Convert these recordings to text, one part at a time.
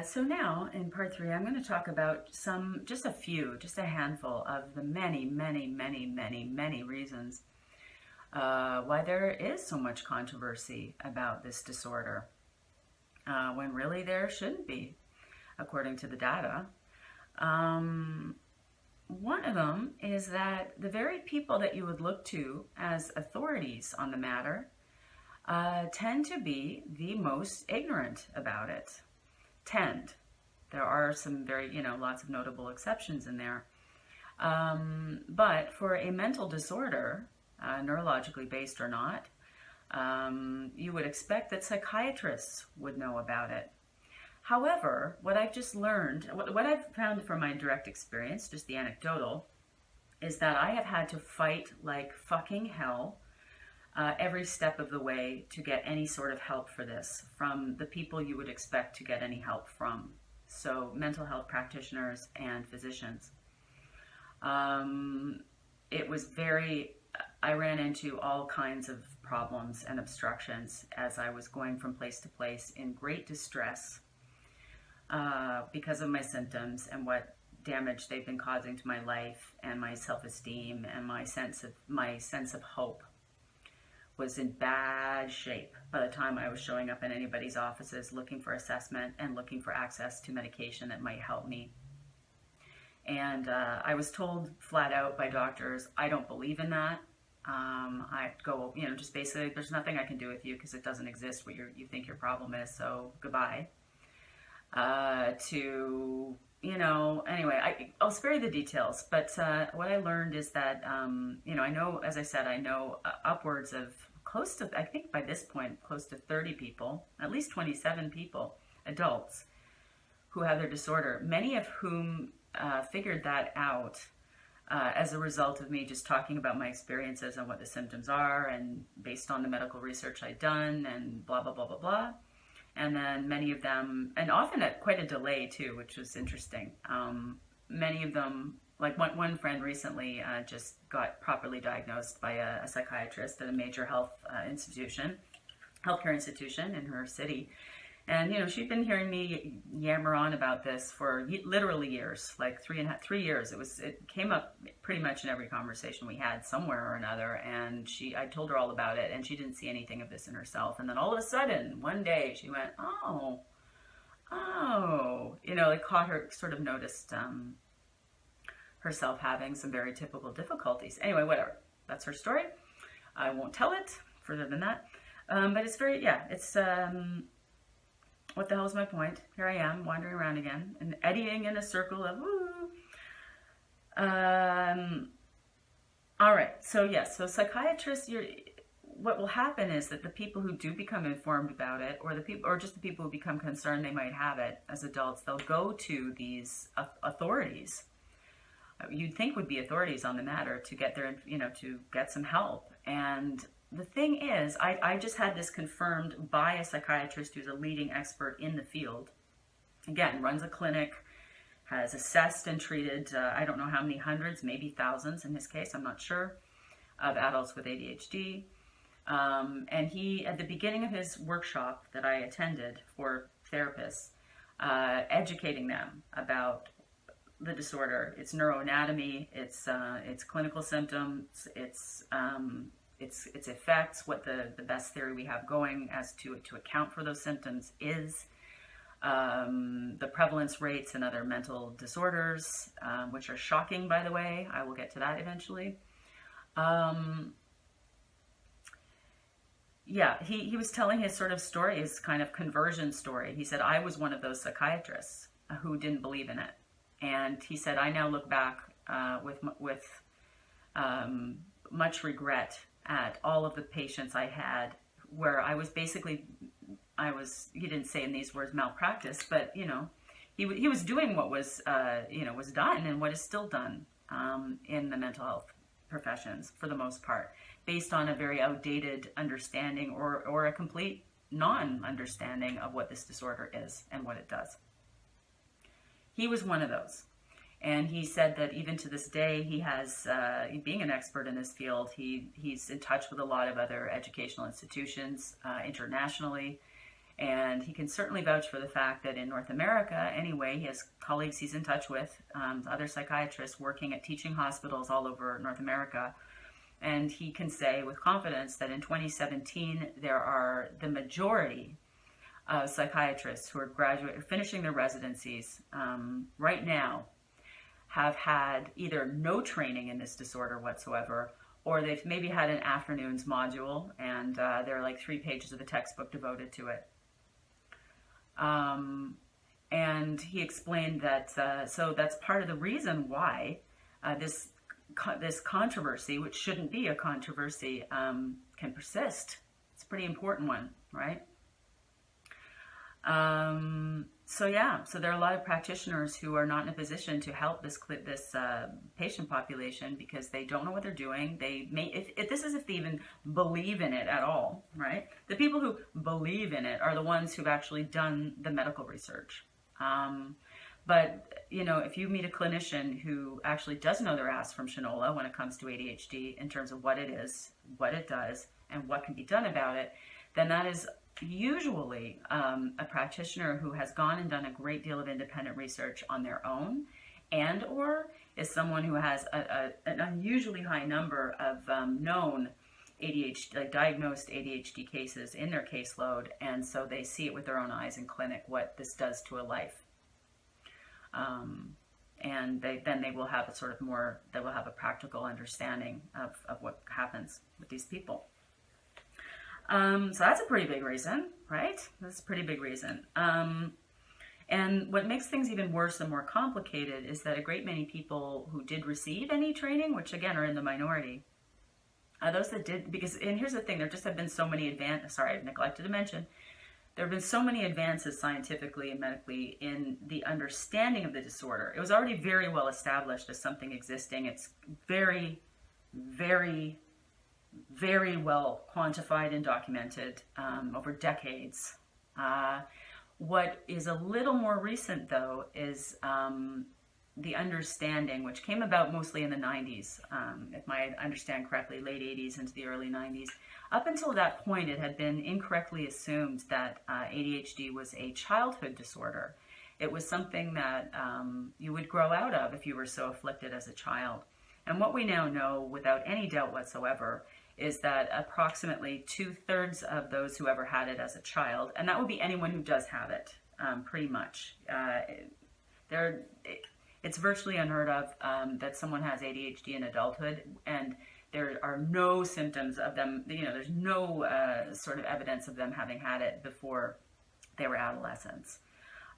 So now in part 3, I'm going to talk about just a handful of the many reasons why there is so much controversy about this disorder, when really there shouldn't be, according to the data. One of them is that the very people that you would look to as authorities on the matter tend to be the most ignorant about it. There are some lots of notable exceptions in there. But for a mental disorder, neurologically based or not, you would expect that psychiatrists would know about it. However, what I've just learned, what I've found from my direct experience, just the anecdotal, is that I have had to fight like fucking hell every step of the way to get any sort of help for this from the people you would expect to get any help from. So mental health practitioners and physicians. I ran into all kinds of problems and obstructions as I was going from place to place in great distress because of my symptoms and what damage they've been causing to my life and my self-esteem, and my sense of hope was in bad shape by the time I was showing up in anybody's offices looking for assessment and looking for access to medication that might help me. And I was told flat out by doctors, I don't believe in that. I go, just basically, there's nothing I can do with you because it doesn't exist what you think your problem is, so goodbye. Anyway, I'll spare you the details, but what I learned is that, I know, as I said, I know upwards of close to, I think by this point, close to 30 people, at least 27 people, adults, who have their disorder, many of whom figured that out as a result of me just talking about my experiences and what the symptoms are, and based on the medical research I'd done, and blah, blah, blah, blah, blah. And then many of them, and often at quite a delay too, which was interesting. Many of them, like one friend recently just got properly diagnosed by a psychiatrist at a major healthcare institution in her city. And, she'd been hearing me yammer on about this for literally years, like 3 years. It came up pretty much in every conversation we had somewhere or another. And I told her all about it, and she didn't see anything of this in herself. And then all of a sudden, one day she went, oh, it caught her, sort of noticed herself having some very typical difficulties. Anyway, whatever. That's her story. I won't tell it further than that. But it's what the hell is my point? Here I am, wandering around again, and eddying in a circle of woo. All right, so psychiatrists, what will happen is that the people who do become informed about it, or just the people who become concerned they might have it as adults, they'll go to these authorities. You'd think would be authorities on the matter to get to get some help. And the thing is, I just had this confirmed by a psychiatrist who's a leading expert in the field. Again, runs a clinic, has assessed and treated, I don't know how many hundreds, maybe thousands in his case, I'm not sure, of adults with ADHD. And he, at the beginning of his workshop that I attended for therapists, educating them about the disorder, its neuroanatomy, its clinical symptoms, its effects, what the best theory we have going as to account for those symptoms is, the prevalence rates and other mental disorders, which are shocking, by the way. I will get to that eventually. He was telling his sort of story, his kind of conversion story. He said, I was one of those psychiatrists who didn't believe in it. And he said, I now look back with much regret at all of the patients I had where I was basically, he didn't say in these words malpractice, but, he was doing what was, was done and what is still done in the mental health professions for the most part, based on a very outdated understanding or a complete non-understanding of what this disorder is and what it does. He was one of those. And he said that even to this day, he has, being an expert in this field, he's in touch with a lot of other educational institutions internationally, And he can certainly vouch for the fact that in North America, anyway, he has colleagues he's in touch with, other psychiatrists working at teaching hospitals all over North America. And he can say with confidence that in 2017, there are the majority of psychiatrists who are finishing their residencies right now have had either no training in this disorder whatsoever, or they've maybe had an afternoon's module, and there are like 3 pages of the textbook devoted to it. And he explained that, so that's part of the reason why this controversy, which shouldn't be a controversy, can persist. It's a pretty important one, right? So yeah, so there are a lot of practitioners who are not in a position to help this patient population because they don't know what they're doing. They may, if this is if they even believe in it at all, right? The people who believe in it are the ones who've actually done the medical research. But you know, if you meet a clinician who actually does know their ass from Shinola when it comes to ADHD in terms of what it is, what it does, and what can be done about it, then that is usually a practitioner who has gone and done a great deal of independent research on their own, and or is someone who has an unusually high number of known ADHD, like diagnosed ADHD cases in their caseload, and so they see it with their own eyes in clinic what this does to a life. And they will have a sort of more, they will have a practical understanding of what happens with these people. So that's a pretty big reason, right? That's a pretty big reason. And what makes things even worse and more complicated is that a great many people who did receive any training, which again are in the minority, those that did, because, and here's the thing, there just have been so many I've neglected to mention, there have been so many advances scientifically and medically in the understanding of the disorder. It was already very well established as something existing. It's very, very, very well quantified and documented over decades. What is a little more recent, though, is the understanding, which came about mostly in the 90s, if I understand correctly, late 80s into the early 90s. Up until that point, it had been incorrectly assumed that ADHD was a childhood disorder. It was something that you would grow out of if you were so afflicted as a child. And what we now know, without any doubt whatsoever, is that approximately 2/3 of those who ever had it as a child, and that would be anyone who does have it, pretty much. It's virtually unheard of that someone has ADHD in adulthood, and there are no symptoms of them, you know, there's no sort of evidence of them having had it before they were adolescents.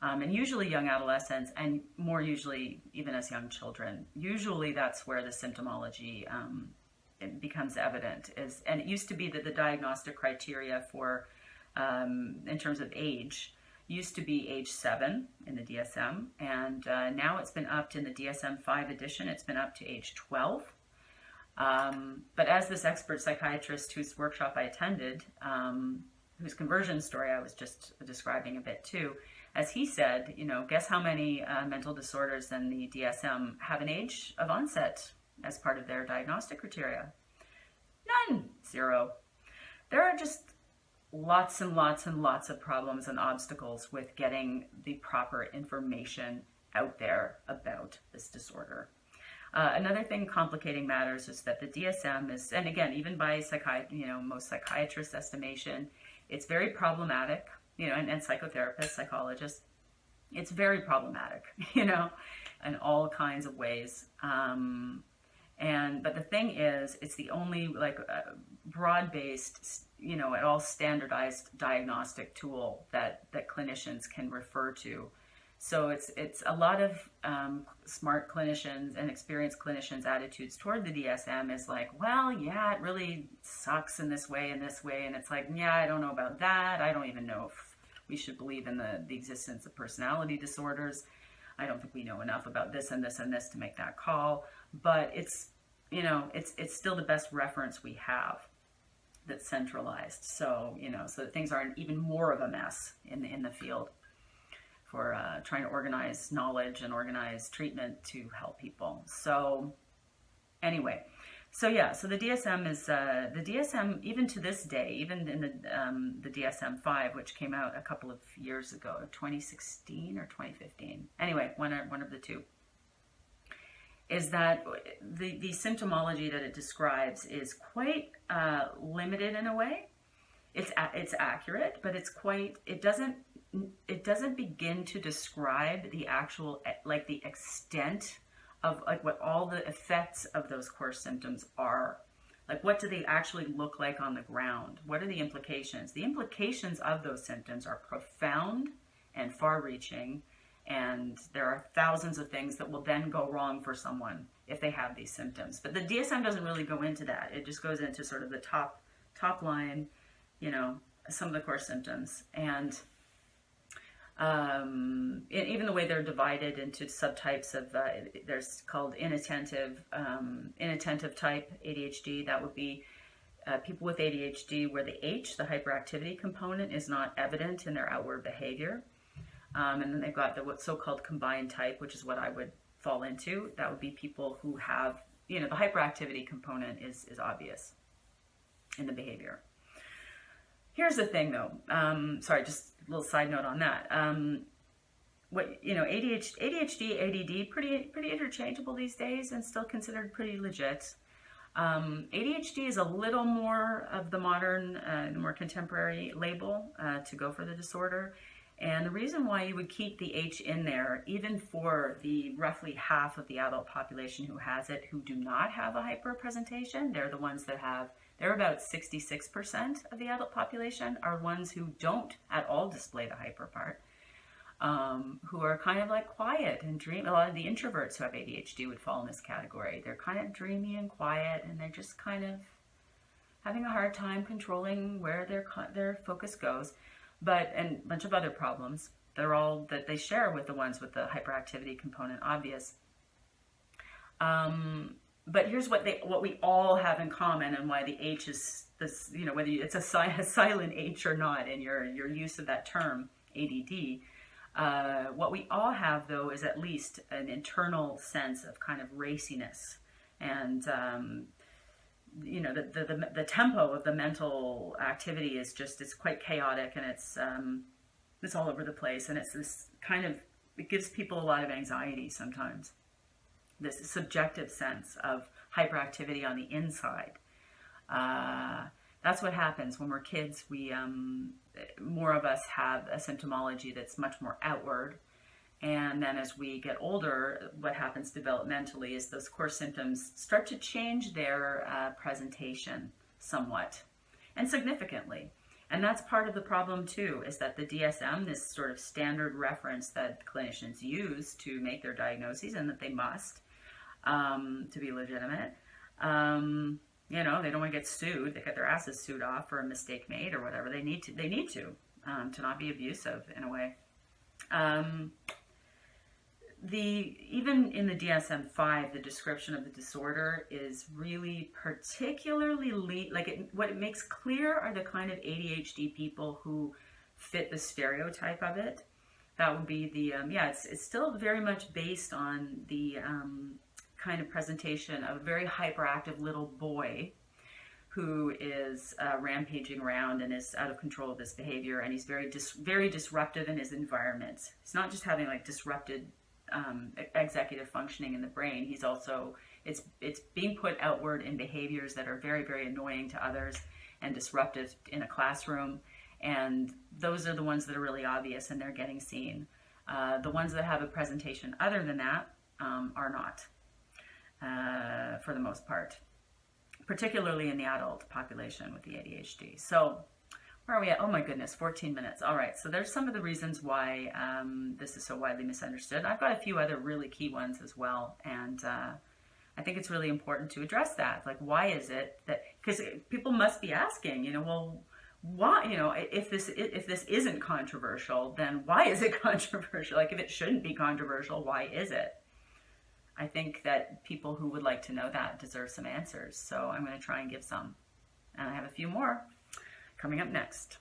And usually young adolescents, and more usually even as young children, usually that's where the symptomology it becomes evident. And it used to be that the diagnostic criteria for, in terms of age, used to be age 7 in the DSM, and now it's been upped in the DSM-5 edition, it's been up to age 12. But as this expert psychiatrist whose workshop I attended, whose conversion story I was just describing a bit too, as he said, you know, guess how many mental disorders in the DSM have an age of onset as part of their diagnostic criteria? None. 0. There are just lots and lots and lots of problems and obstacles with getting the proper information out there about this disorder. Another thing complicating matters is that the DSM is, and again, even by most psychiatrists' estimation, it's very problematic, you know, and psychotherapists, psychologists, it's very problematic, you know, in all kinds of ways. But the thing is, it's the only broad-based, you know, at all standardized diagnostic tool that clinicians can refer to. So it's a lot of smart clinicians and experienced clinicians' attitudes toward the DSM is like, well, yeah, it really sucks in this way, and it's like, yeah, I don't know about that. I don't even know if we should believe in the existence of personality disorders. I don't think we know enough about this and this and this to make that call. But it's, you know, it's still the best reference we have that's centralized. So, you know, so that things aren't even more of a mess in the field for trying to organize knowledge and organize treatment to help people. So anyway, So yeah, so the DSM is the DSM even to this day, even in the DSM-5, which came out a couple of years ago, 2016 or 2015. Anyway, one of the two. Is that the symptomology that it describes is quite limited in a way. It's accurate, but it doesn't begin to describe the actual, like, the extent of, like, what all the effects of those core symptoms are. Like, what do they actually look like on the ground? What are the implications? The implications of those symptoms are profound and far-reaching, and there are thousands of things that will then go wrong for someone if they have these symptoms. But the DSM doesn't really go into that. It just goes into sort of the top line, you know, some of the core symptoms. And even the way they're divided into subtypes of, there's called inattentive type ADHD. That would be people with ADHD where the H, the hyperactivity component, is not evident in their outward behavior. And then they've got the what's so-called combined type, which is what I would fall into. That would be people who have, you know, the hyperactivity component is obvious in the behavior. Here's the thing, though. Sorry, just a little side note on that. ADHD, ADD, pretty interchangeable these days and still considered pretty legit. ADHD is a little more of the modern, the more contemporary label to go for the disorder. And the reason why you would keep the H in there, even for the roughly half of the adult population who has it, who do not have a hyperpresentation, they're the ones that have, they're about 66% of the adult population are ones who don't at all display the hyper part, who are kind of like quiet and dreamy. A lot of the introverts who have ADHD would fall in this category. They're kind of dreamy and quiet, and they're just kind of having a hard time controlling where their focus goes. And a bunch of other problems. They're all that they share with the ones with the hyperactivity component, obvious. But here's what we all have in common, and why the H is this, you know, whether it's a silent H or not in your use of that term, ADD. What we all have, though, is at least an internal sense of kind of raciness, and you know, the tempo of the mental activity is just, it's quite chaotic, and it's all over the place, and it's this kind of, it gives people a lot of anxiety sometimes. This subjective sense of hyperactivity on the inside. That's what happens when we're kids. We more of us have a symptomology that's much more outward. And then as we get older, what happens developmentally is those core symptoms start to change their presentation somewhat and significantly. And that's part of the problem too, is that the DSM, this sort of standard reference that clinicians use to make their diagnoses, and that they must to be legitimate, you know, they don't want to get sued. They get their asses sued off for a mistake made or whatever. They need to not be abusive in a way. Even in the DSM-5, the description of the disorder is really particularly what it makes clear are the kind of ADHD people who fit the stereotype of it. That would be the it's still very much based on the kind of presentation of a very hyperactive little boy who is rampaging around and is out of control of his behavior, and he's very disruptive in his environment. He's not just having like disrupted executive functioning in the brain. He's also, it's being put outward in behaviors that are very, very annoying to others and disruptive in a classroom. And those are the ones that are really obvious, and they're getting seen. The ones that have a presentation other than that are not, for the most part, particularly in the adult population with the ADHD. So where are we at? Oh my goodness, 14 minutes. All right, so there's some of the reasons why this is so widely misunderstood. I've got a few other really key ones as well, and I think it's really important to address that. Like, why is it that, because people must be asking, you know, well, why, you know, if this isn't controversial, then why is it controversial? Like, if it shouldn't be controversial, why is it? I think that people who would like to know that deserve some answers, so I'm going to try and give some. And I have a few more coming up next.